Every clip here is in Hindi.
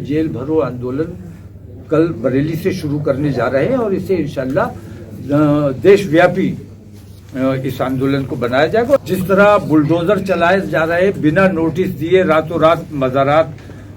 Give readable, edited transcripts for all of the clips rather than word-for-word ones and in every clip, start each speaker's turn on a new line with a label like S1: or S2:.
S1: जेल भरो आंदोलन कल बरेली से शुरू करने जा रहे हैं और इसे इंशाल्लाह देशव्यापी इस आंदोलन को बनाया जाएगा। जिस तरह बुलडोजर चलाए जा रहे बिना नोटिस दिए रातों रात मज़ारात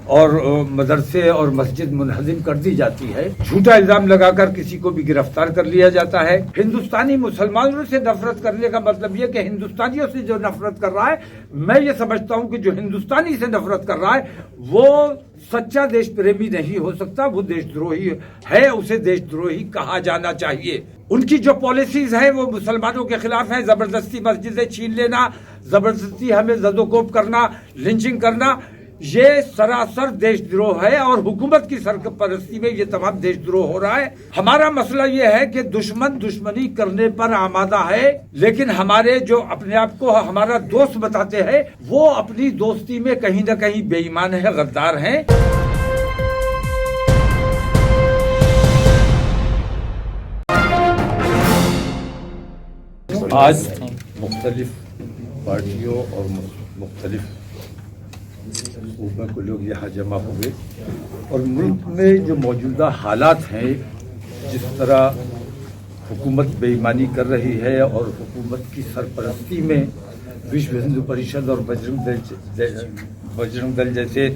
S1: और मदरसे और मस्जिद मुनहदिम कर दी जाती है, झूठा इल्जाम लगाकर किसी को भी गिरफ्तार कर लिया जाता है। हिंदुस्तानी मुसलमानों से नफरत करने का मतलब ये कि हिंदुस्तानियों से जो नफरत कर रहा है, मैं ये समझता हूँ कि जो हिंदुस्तानी से नफरत कर रहा है वो सच्चा देश प्रेमी नहीं हो सकता, वो देशद्रोही है, उसे देशद्रोही कहा जाना चाहिए। उनकी जो पॉलिसीज है वो मुसलमानों के खिलाफ है, जबरदस्ती मस्जिदें छीन लेना, जबरदस्ती हमें जदोकोब करना, लिंचिंग करना, ये सरासर देशद्रोह है और हुकूमत की सरपरस्ती में ये तमाम देशद्रोह हो रहा है। हमारा मसला ये है कि दुश्मन दुश्मनी करने पर आमादा है, लेकिन हमारे जो अपने आप को हमारा दोस्त बताते हैं वो अपनी दोस्ती में कहीं न कहीं बेईमान है, गद्दार हैं। आज मुख्तलिफ पार्टियों और मुख्तलिफ सूबों को लोग यहाँ जमा हुए और मुल्क में जो मौजूदा हालात हैं, जिस तरह हुकूमत बेईमानी कर रही है और हुकूमत की सरपरस्ती में विश्व हिंदू परिषद और बजरंग दल जैसे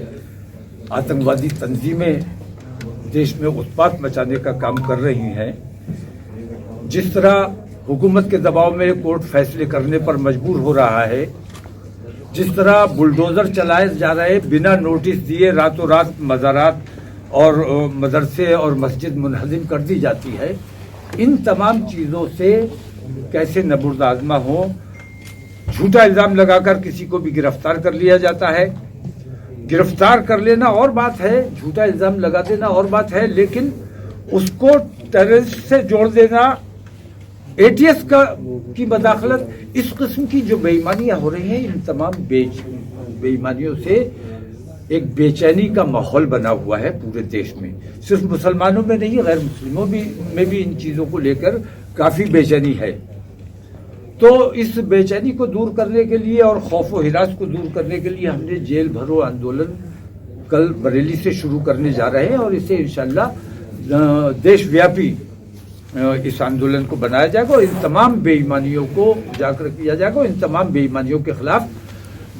S1: आतंकवादी तंजीमें देश में उत्पात मचाने का काम कर रही हैं, जिस तरह हुकूमत के दबाव में कोर्ट फैसले करने पर मजबूर हो रहा है, जिस तरह बुलडोजर चलाए जा रहे बिना नोटिस दिए रातों रात मज़ारात और मदरसे और मस्जिद मुनहदिम कर दी जाती है, इन तमाम चीज़ों से कैसे नबूर्द आज़मा हो। झूठा इल्ज़ाम लगाकर किसी को भी गिरफ्तार कर लिया जाता है। गिरफ्तार कर लेना और बात है, झूठा इल्ज़ाम लगा देना और बात है, लेकिन उसको टेररिस्ट से जोड़ देना, एटीएस की मदाखलत, इस किस्म की जो बेईमानियां हो रही हैं, इन तमाम बेईमानियों से एक बेचैनी का माहौल बना हुआ है पूरे देश में। सिर्फ मुसलमानों में नहीं, गैर मुस्लिमों में भी इन चीज़ों को लेकर काफ़ी बेचैनी है। तो इस बेचैनी को दूर करने के लिए और खौफ व हिरास को दूर करने के लिए हमने जेल भरो आंदोलन कल बरेली से शुरू करने जा रहे हैं और इसे इंशाल्लाह देशव्यापी इस आंदोलन को बनाया जाएगा और इन तमाम बेईमानियों को उजागर किया जाएगा और इन तमाम बेईमानियों के खिलाफ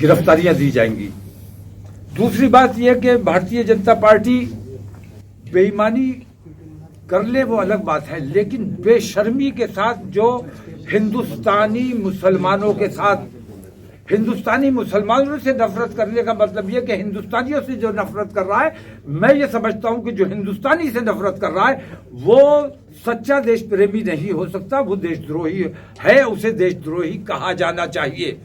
S1: गिरफ्तारियां दी जाएंगी। दूसरी बात यह कि भारतीय जनता पार्टी बेईमानी कर ले वो अलग बात है, लेकिन बेशर्मी के साथ जो हिंदुस्तानी मुसलमानों के साथ, हिंदुस्तानी मुसलमानों से नफरत करने का मतलब यह कि हिंदुस्तानियों से जो नफरत कर रहा है, मैं ये समझता हूं कि जो हिंदुस्तानी से नफरत कर रहा है वो सच्चा देश प्रेमी नहीं हो सकता, वो देशद्रोही है, उसे देशद्रोही कहा जाना चाहिए।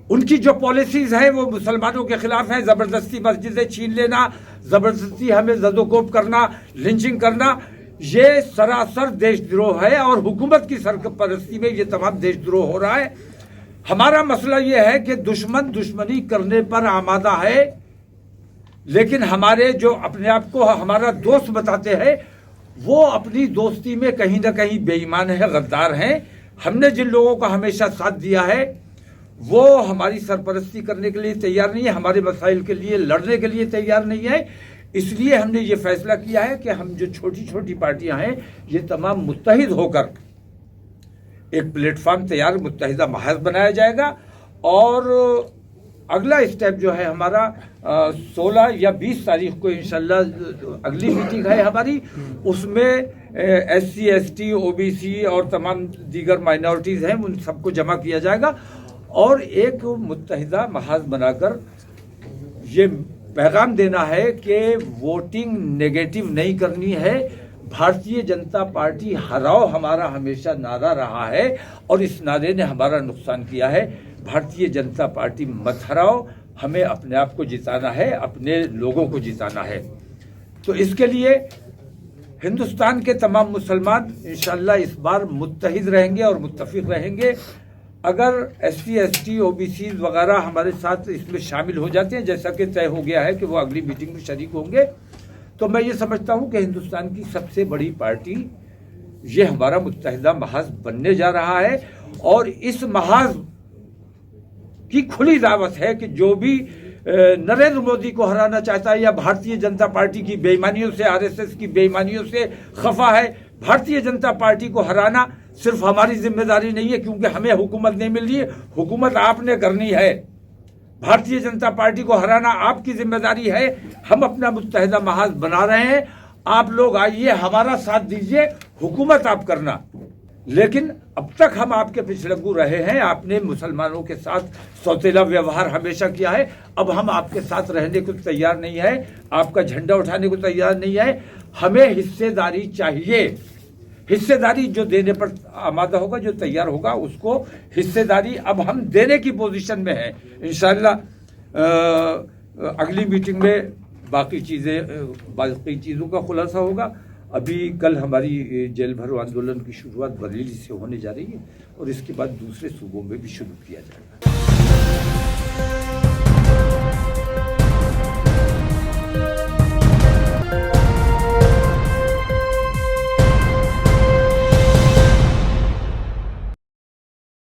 S1: उनकी जो पॉलिसीज है वो मुसलमानों के खिलाफ है, जबरदस्ती मस्जिदें छीन लेना, जबरदस्ती हमें जदोकोब करना, लिंचिंग करना, ये सरासर देशद्रोह है और हुकूमत की सरपरस्ती में ये तमाम देशद्रोह हो रहा है। हमारा मसला यह है कि दुश्मन दुश्मनी करने पर आमादा है, लेकिन हमारे जो अपने आप को हमारा दोस्त बताते हैं वो अपनी दोस्ती में कहीं ना कहीं बेईमान है, गद्दार हैं। हमने जिन लोगों का हमेशा साथ दिया है वो हमारी सरपरस्ती करने के लिए तैयार नहीं है, हमारे मसाइल के लिए लड़ने के लिए तैयार नहीं है। इसलिए हमने ये फैसला किया है कि हम जो छोटी छोटी पार्टियां हैं ये तमाम मुत्तहिद होकर एक प्लेटफॉर्म तैयार मुत्तहिदा महाज बनाया जाएगा और अगला स्टेप जो है हमारा 16 या 20 तारीख को इंशाल्लाह अगली मीटिंग है हमारी, उसमें SC ST OBC और तमाम दीगर माइनॉरिटीज़ हैं उन सबको जमा किया जाएगा और एक मुत्तहिदा महाज बनाकर ये पैगाम देना है कि वोटिंग नेगेटिव नहीं करनी है। भारतीय जनता पार्टी हराओ हमारा हमेशा नारा रहा है और इस नारे ने हमारा नुकसान किया है। भारतीय जनता पार्टी मत हराओ, हमें अपने आप को जिताना है, अपने लोगों को जिताना है। तो इसके लिए हिंदुस्तान के तमाम मुसलमान इंशाल्लाह इस बार मुत्तहिद रहेंगे और मुत्तफिक रहेंगे। अगर SC ST OBC वगैरह हमारे साथ इसमें शामिल हो जाते हैं, जैसा कि तय हो गया है कि वो अगली मीटिंग में शरीक होंगे, तो मैं ये समझता हूं कि हिंदुस्तान की सबसे बड़ी पार्टी ये हमारा मुत्तहिदा महाज बनने जा रहा है और इस महाज की खुली दावत है कि जो भी नरेंद्र मोदी को हराना चाहता है या भारतीय जनता पार्टी की बेईमानियों से, आरएसएस की बेईमानियों से खफा है। भारतीय जनता पार्टी को हराना सिर्फ हमारी जिम्मेदारी नहीं है, क्योंकि हमें हुकूमत नहीं मिल रही है, हुकूमत आपने करनी है। भारतीय जनता पार्टी को हराना आपकी जिम्मेदारी है। हम अपना मुत्तहिदा महाज बना रहे हैं, आप लोग आइए, हमारा साथ दीजिए, हुकूमत आप करना। लेकिन अब तक हम आपके पिछलग्गू रहे हैं, आपने मुसलमानों के साथ सौतेला व्यवहार हमेशा किया है। अब हम आपके साथ रहने को तैयार नहीं है, आपका झंडा उठाने को तैयार नहीं है। हमें हिस्सेदारी चाहिए, हिस्सेदारी जो देने पर आमादा होगा, जो तैयार होगा, उसको हिस्सेदारी अब हम देने की पोजीशन में है। इंशाअल्लाह अगली मीटिंग में बाकी चीज़ों का खुलासा होगा। अभी कल हमारी जेल भरो आंदोलन की शुरुआत बरेली से होने जा रही है और इसके बाद दूसरे सूबों में भी शुरू किया जाएगा।